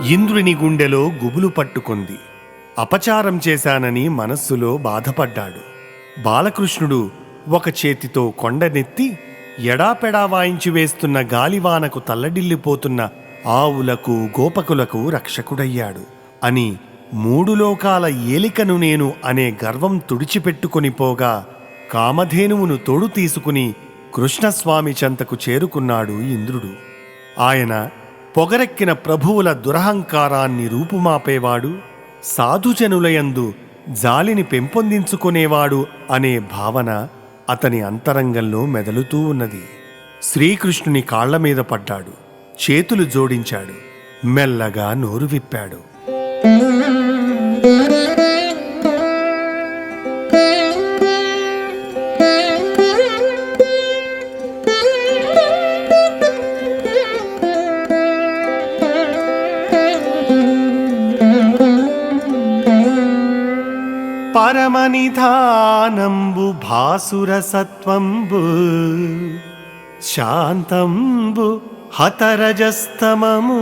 ఇంద్రుని గుండెలో గుబులు పట్టుకుంది. అపచారం చేశానని మనస్సులో బాధపడ్డాడు. బాలకృష్ణుడు ఒక చేతితో కొండనెత్తి ఎడాపెడా వాయించి వేస్తున్న గాలివానకు తల్లడిల్లిపోతున్న ఆవులకు గోపకులకు రక్షకుడయ్యాడు అని 3 లోకాల ఏలికను నేను అనే గర్వం తుడిచిపెట్టుకొని పోగా కామధేనువును తోడు తీసుకుని కృష్ణస్వామి చెంతకు చేరుకున్నాడు ఇంద్రుడు. ఆయన పొగరెక్కిన ప్రభువుల దురహంకారాన్ని రూపుమాపేవాడు, సాధుజనులయందు జాలిని పెంపొందించుకునేవాడు అనే భావన అతని అంతరంగంలో మెదలుతూ ఉన్నది. శ్రీకృష్ణుని కాళ్ల మీద పడ్డాడు, చేతులు జోడించాడు, మెల్లగా నోరు విప్పాడు. పరమనిధానంబు భాసురసత్వంబు శాంతంబు హతరజస్తమము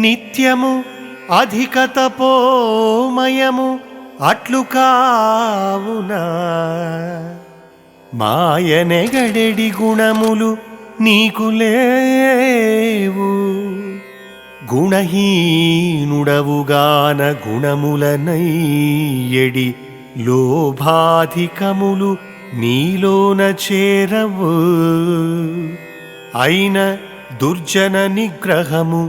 నిత్యము అధిక తపోమయము అట్లు కావునా మాయనెగడెడి గుణములు నీకు లేవు గుణహీనుడవుగాన గుణములనయ్యడి లోభాధికములు నీలోన చేరవు అయిన దుర్జన నిగ్రహము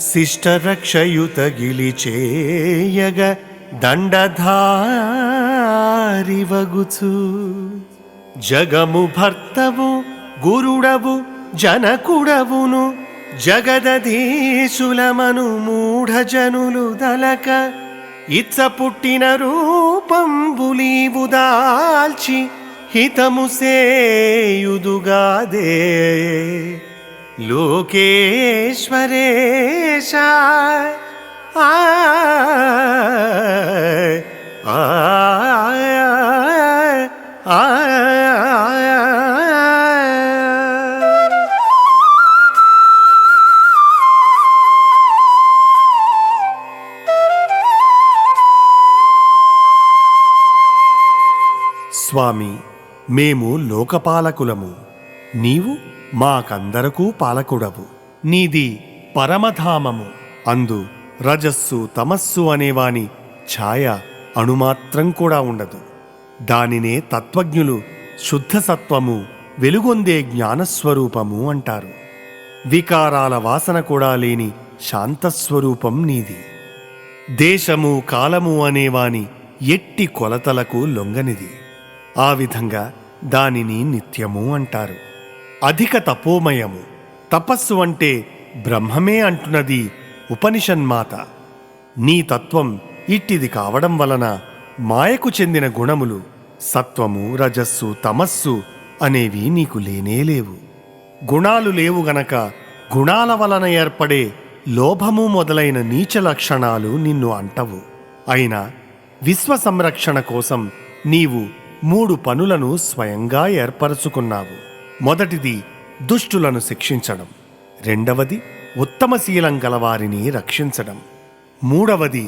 శిష్టరక్షయుత గిలిచేయగ దండధారివగుచు జగము భర్తవు గురుడవు జనకుడవును జగదధీశులమను మూఢజనులు దలక ఇచ్చ పుట్టిన రూపంబులీవు దాల్చి హితము సేయుదుగాదే లోకేశ్వరేశ ఆ ఆ ఆ స్వామి, మేము లోకపాలకులము, నీవు మాకందరకు పాలకుడవు. నీది పరమధామము, అందు రజస్సు తమస్సు అనేవాని ఛాయ అణుమాత్రం కూడా ఉండదు. దానినే తత్వజ్ఞులు శుద్ధ సత్వము, వెలుగొందే జ్ఞానస్వరూపము అంటారు. వికారాల వాసన కూడా లేని శాంతస్వరూపం నీది. దేశము కాలము అనేవాని ఎట్టి కొలతలకు లొంగనిది. ఆ విధంగా దానిని నిత్యము అంటారు. అధిక తపోమయము, తపస్సు అంటే బ్రహ్మమే అంటున్నది ఉపనిషన్మాత. నీ తత్వం ఇట్టిది కావడం వలన మాయకు చెందిన గుణములు సత్వము రజస్సు తమస్సు అనేవి నీకు లేనేలేవు. గుణాలు లేవు గనక గుణాల వలన ఏర్పడే లోభము మొదలైన నీచ లక్షణాలు నిన్ను అంటవు. అయినా విశ్వ సంరక్షణ కోసం నీవు 3 పనులను స్వయంగా ఏర్పరచుకున్నావు. మొదటిది దుష్టులను శిక్షించడం, రెండవది ఉత్తమశీలం గలవారిని రక్షించడం, మూడవది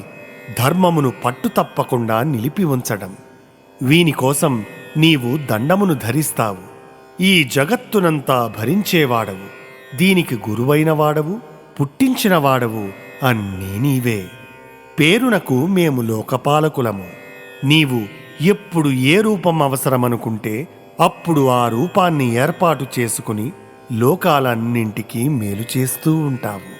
ధర్మమును పట్టుతప్పకుండా నిలిపి ఉంచడం. వీనికోసం నీవు దండమును ధరిస్తావు. ఈ జగత్తునంతా భరించేవాడవు, దీనికి గురువైన వాడవు, పుట్టించిన వాడవు అన్నీ నీవే. పేరునకు మేము లోకపాలకులము. నీవు ఎప్పుడు ఏ రూపం అవసరమనుకుంటే అప్పుడు ఆ రూపాన్ని ఏర్పాటు చేసుకుని లోకాలన్నింటికీ మేలు చేస్తూ ఉంటావు.